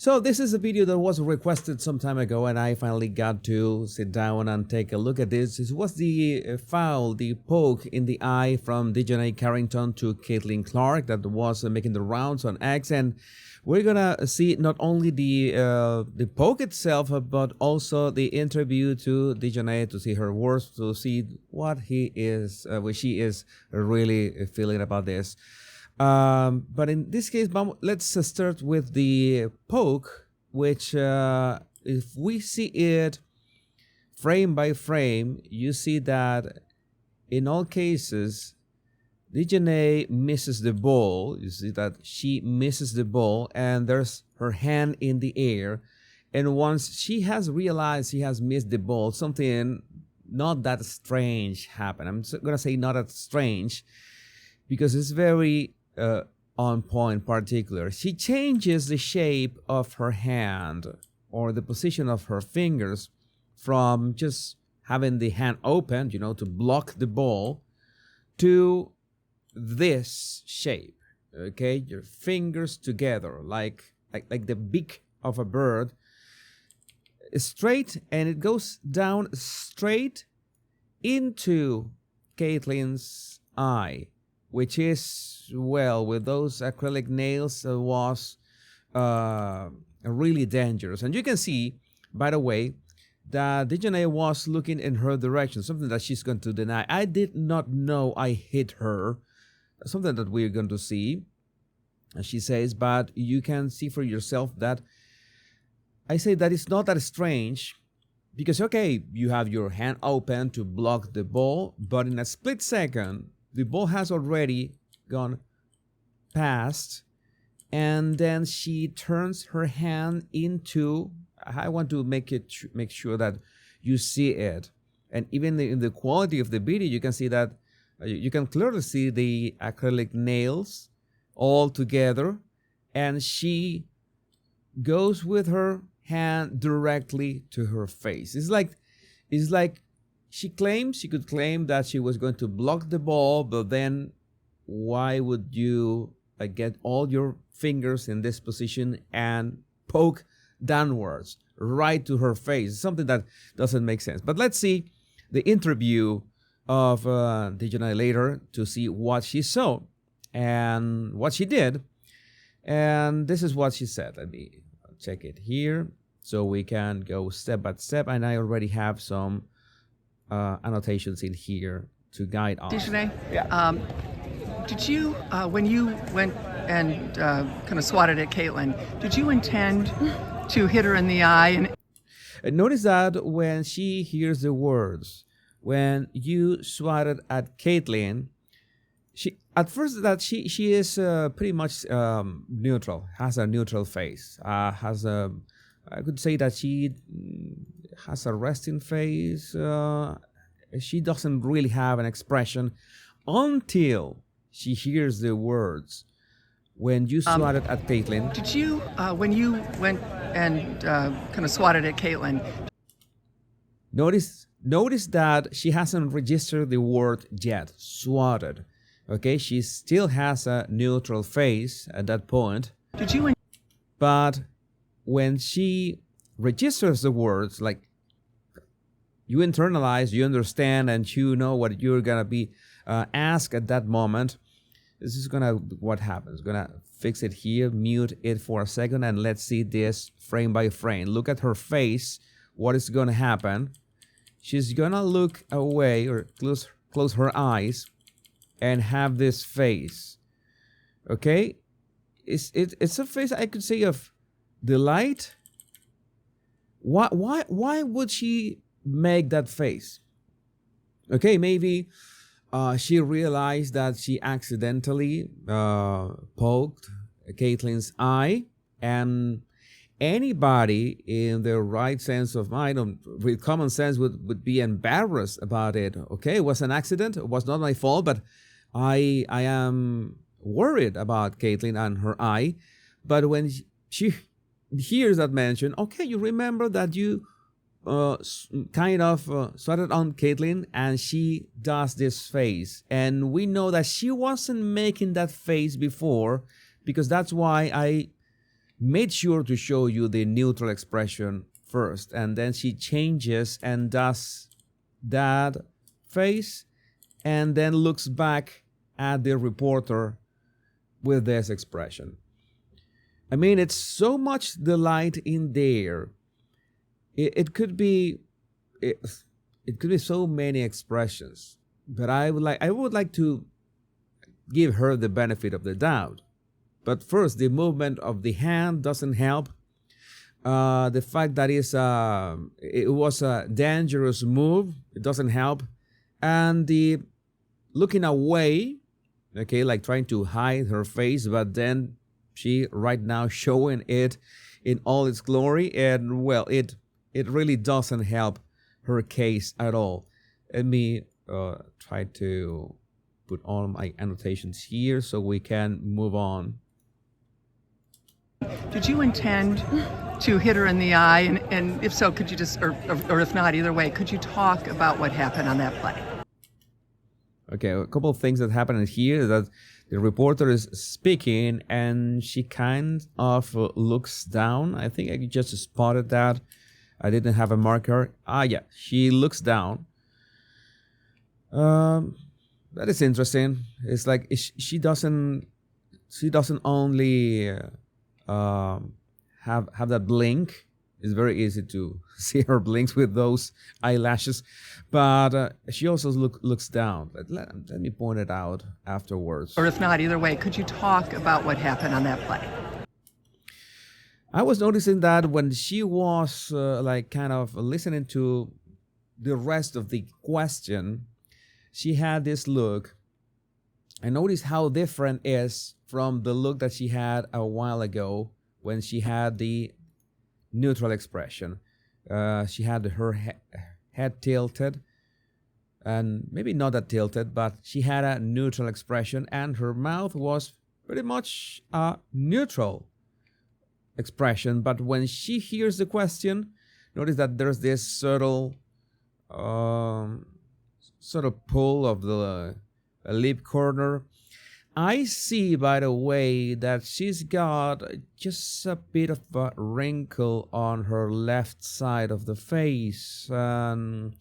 So this is a video that was requested some time ago, and I finally got to sit down and take a look at this. This was the foul, the poke in the eye from Dijonai Carrington to Caitlin Clark that was making the rounds on X, and we're gonna see not only the poke itself, but also the interview to Dijonai to see her words, to see what she is really feeling about this. But in this case, let's start with the poke, which if we see it frame by frame, you see that in all cases, Dijonai misses the ball. You see that she misses the ball, and there's her hand in the air. And once she has realized she has missed the ball, something not that strange happened. I'm going to say not that strange because it's very on point particular. She changes the shape of her hand or the position of her fingers from just having the hand open, to block the ball, to this shape. Okay, your fingers together like the beak of a bird, straight, and it goes down straight into Caitlin's eye, which is, well, with those acrylic nails, was really dangerous. And you can see, by the way, that Dijonai was looking in her direction, something that she's going to deny. I did not know I hit her, something that we're going to see, as she says, but you can see for yourself that I say that it's not that strange, because, okay, you have your hand open to block the ball, but in a split second, the ball has already gone past, and then she turns her hand into, I want to make sure that you see it. And even in the quality of the video, you can see that, you can clearly see the acrylic nails all together, and she goes with her hand directly to her face. It's like she could claim that she was going to block the ball, but then why would you get all your fingers in this position and poke downwards right to her face? Something that doesn't make sense. But let's see the interview of Dijonai later to see what she saw and what she did. And this is what she said. Let me check it here so we can go step by step. And I already have some annotations in here to guide us. Dijonai, yeah. Did you, when you went and kind of swatted at Caitlin, did you intend to hit her in the eye? And notice that when she hears the words, when you swatted at Caitlin, she at first that she is pretty much neutral, has a neutral face, I could say that she has a resting face. She doesn't really have an expression until she hears the words. When you swatted at Caitlin, did you, when you went and kind of swatted at Caitlin, notice that she hasn't registered the word yet, swatted. Okay, she still has a neutral face at that point. Did you? But when she registers the words, like you internalize, you understand, and you know what you're gonna be asked at that moment. This is what happens. Gonna fix it here, mute it for a second, and let's see this frame by frame. Look at her face. What is gonna happen? She's gonna look away or close her eyes and have this face. Okay, it's a face I could say of delight. Why would she make that face? Okay, maybe she realized that she accidentally poked Caitlin's eye, and anybody in their right sense of mind, with common sense, would be embarrassed about it. Okay, it was an accident. It was not my fault, but I am worried about Caitlin and her eye. But when she hears that mention, okay, you remember that you kind of started on Caitlin, and she does this face, and we know that she wasn't making that face before, because that's why I made sure to show you the neutral expression first, and then she changes and does that face and then looks back at the reporter with this expression. I mean, it's so much delight in there. It could be it could be so many expressions, but I would like to give her the benefit of the doubt. But first, the movement of the hand doesn't help. The fact that it was a dangerous move, it doesn't help. And the looking away, okay, like trying to hide her face, but then she right now showing it in all its glory. And well, it really doesn't help her case at all. Let me try to put all my annotations here so we can move on. Did you intend to hit her in the eye? And if so, could you just, or if not, either way, could you talk about what happened on that play? Okay, a couple of things that happened here, that the reporter is speaking and she kind of looks down. I think I just spotted that. I didn't have a marker. Yeah, she looks down. That is interesting. It's like she doesn't only have that blink. It's very easy to see her blinks with those eyelashes, but she also looks down. Let me point it out afterwards. Or if not, either way, could you talk about what happened on that play? I was noticing that when she was like kind of listening to the rest of the question, she had this look. I noticed how different it is from the look that she had a while ago when she had the neutral expression. She had her head tilted, and maybe not that tilted, but she had a neutral expression, and her mouth was pretty much a neutral expression. But when she hears the question, notice that there's this subtle sort of pull of the lip corner. I see, by the way, that she's got just a bit of a wrinkle on her left side of the face, and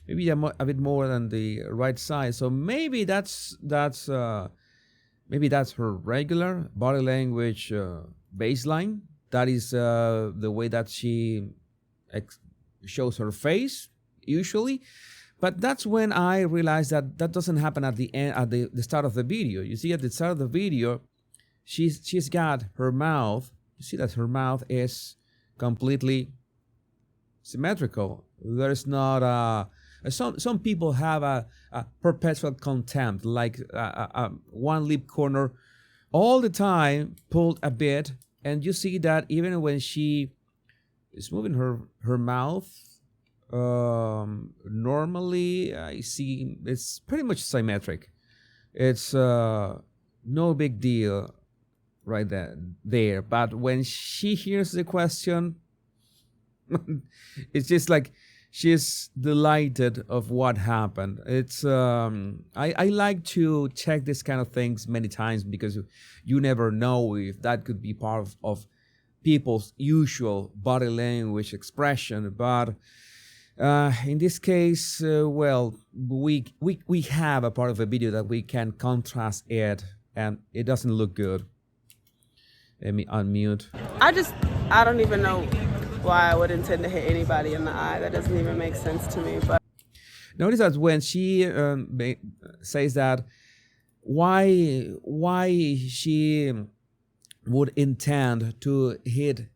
maybe a bit more than the right side. So maybe that's her regular body language baseline. That is the way that she shows her face usually. But that's when I realized that doesn't happen at the end, at the start of the video. You see, at the start of the video, she's got her mouth. You see that her mouth is completely symmetrical. There's not some people have a perpetual contempt, like one lip corner all the time pulled a bit, and you see that even when she is moving her mouth. Normally I see it's pretty much symmetric. It's no big deal right there. But when she hears the question, it's just like she's delighted of what happened. It's I like to check this kind of things many times, because you never know if that could be part of people's usual body language expression. But in this case, well, we have a part of a video that we can contrast it, and it doesn't look good. Let me unmute. I don't even know why I would intend to hit anybody in the eye. That doesn't even make sense to me. But notice that when she says that, why she would intend to hit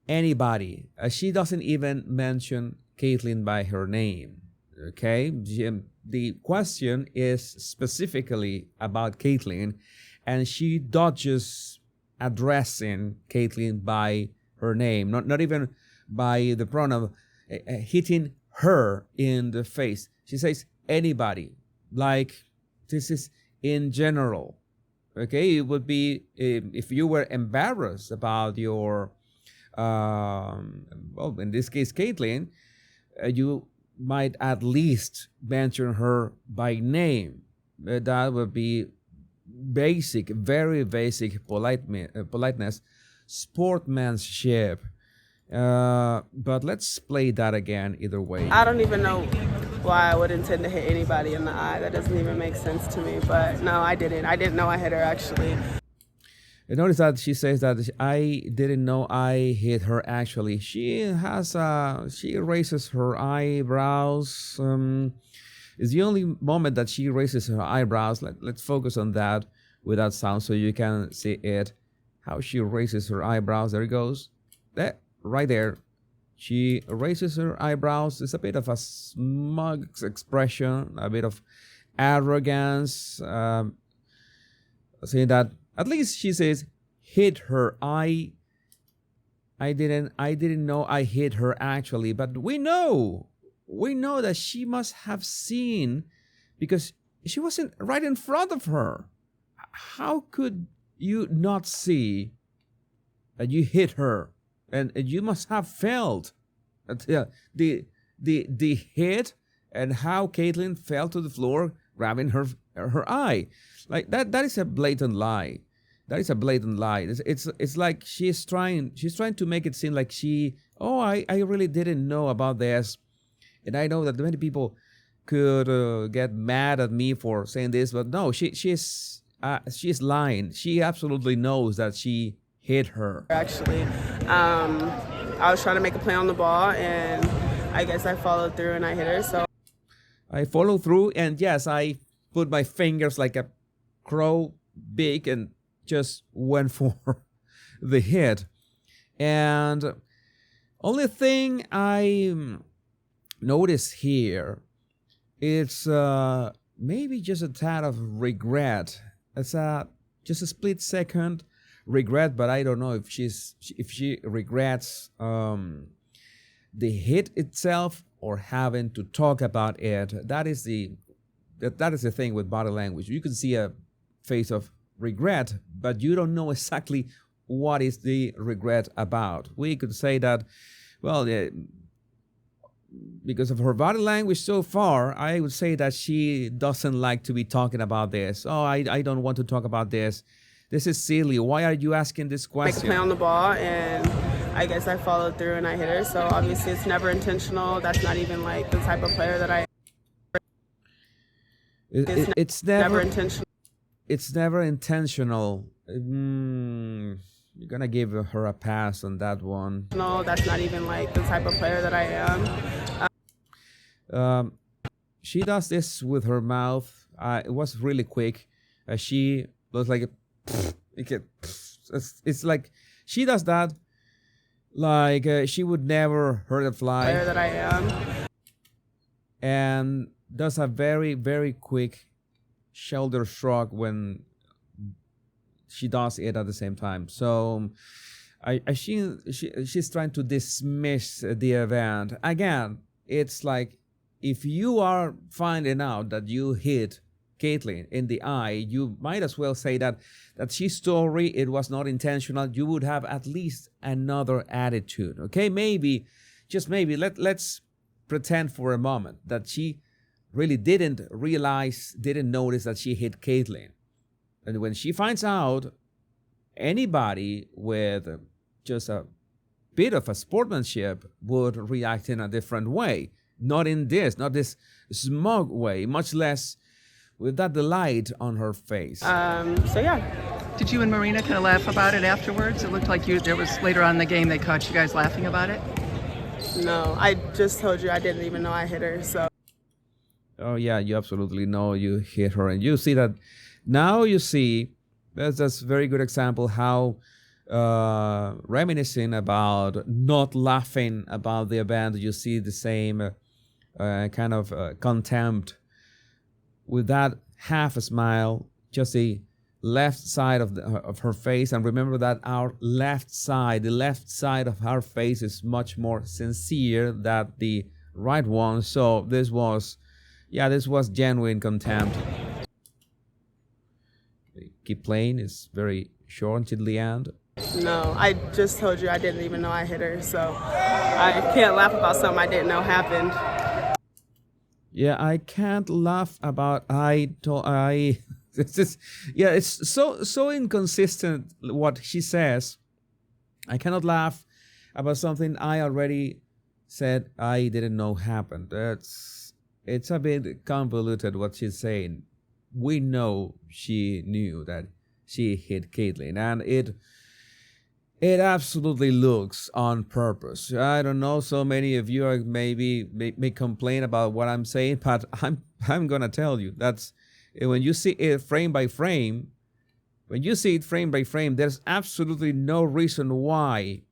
anybody, she doesn't even mention Caitlyn by her name. Okay, the question is specifically about Caitlyn, and she dodges addressing Caitlyn by her name, not even by the pronoun, hitting her in the face. She says anybody, like this is in general. Okay, it would be if you were embarrassed about your, well, in this case, Caitlyn, you might at least mention her by name. That would be basic, very basic politeness. sportsmanship. But let's play that again either way. I don't even know why I would intend to hit anybody in the eye. That doesn't even make sense to me. But no, I didn't. I didn't know I hit her, actually. And notice that she says that I didn't know I hit her actually. She raises her eyebrows. It's the only moment that she raises her eyebrows. Let's focus on that without sound so you can see it. How she raises her eyebrows. There it goes. There, right there. She raises her eyebrows. It's a bit of a smug expression, a bit of arrogance. Saying that at least she says hit her. I didn't know I hit her actually, but we know that she must have seen because she wasn't right in front of her. How could you not see that you hit her? And you must have felt the hit and how Caitlyn fell to the floor, grabbing her eye. Like that is a blatant lie. That is a blatant lie. It's like she's trying to make it seem like I really didn't know about this, and I know that many people could get mad at me for saying this, but no, she's lying. She absolutely knows that she hit her. Actually, I was trying to make a play on the ball, and I guess I followed through and I hit her. So I followed through, and yes, I put my fingers like a crow big and just went for the hit. And only thing I notice here, it's maybe just a tad of regret. It's just a split second regret, but I don't know if she regrets the hit itself or having to talk about it. That is the thing with body language. You can see a face of regret, but you don't know exactly what is the regret about. We could say that, well, because of her body language so far, I would say that she doesn't like to be talking about this. Oh, I don't want to talk about this. This is silly. Why are you asking this question? Make a play on the ball, and I guess I followed through and I hit her. So obviously it's never intentional. That's not even like the type of player that I am. It's never intentional. It's never intentional. You're gonna give her a pass on that one. No, that's not even like the type of player that I am. She does this with her mouth. It was really quick. She looks like it's like she does that like she would never hurt a fly. Player that I am. And does a very, very quick shoulder shrug when she does it at the same time. So she's trying to dismiss the event. Again, it's like if you are finding out that you hit Caitlyn in the eye, you might as well say that she's sorry, it was not intentional. You would have at least another attitude. Okay, maybe, just maybe, let's pretend for a moment that she really didn't notice that she hit Caitlyn. And when she finds out, anybody with just a bit of a sportsmanship would react in a different way. Not this smug way, much less with that delight on her face. So yeah. Did you and Marina kind of laugh about it afterwards? It looked like there was later on in the game they caught you guys laughing about it. No, I just told you I didn't even know I hit her. So. Oh yeah, you absolutely know you hit her, and you see that now. You see that's a very good example how reminiscing about not laughing about the event. You see the same kind of contempt with that half a smile, just the left side of her face. And remember that our the left side of our face is much more sincere than the right one. So this was genuine contempt. Keep playing. It's very short until the end. No, I just told you I didn't even know I hit her. So I can't laugh about something I didn't know happened. Yeah, I can't laugh about it's just, yeah, it's so inconsistent what she says. I cannot laugh about something I already said I didn't know happened. It's a bit convoluted what she's saying. We know she knew that she hit Caitlyn, and it absolutely looks on purpose. I don't know. So many of you are maybe may complain about what I'm saying, but I'm gonna tell you that's when you see it frame by frame. When you see it frame by frame, there's absolutely no reason why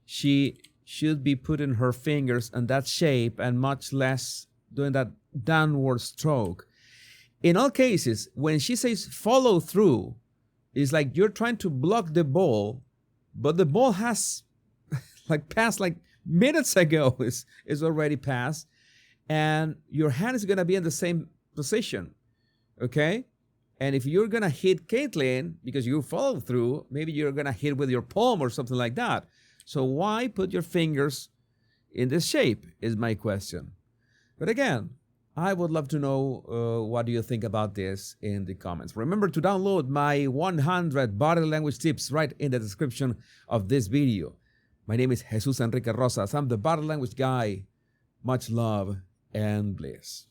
she should be putting her fingers in that shape, and much less doing that downward stroke. In all cases, when she says follow through, it's like you're trying to block the ball, but the ball has passed minutes ago. Is already passed, and your hand is gonna be in the same position. Okay? And if you're gonna hit Caitlyn because you follow through, maybe you're gonna hit with your palm or something like that. So why put your fingers in this shape is my question. But again, I would love to know what do you think about this in the comments. Remember to download my 100 body language tips right in the description of this video. My name is Jesus Enrique Rosas. I'm the body language guy. Much love and bliss.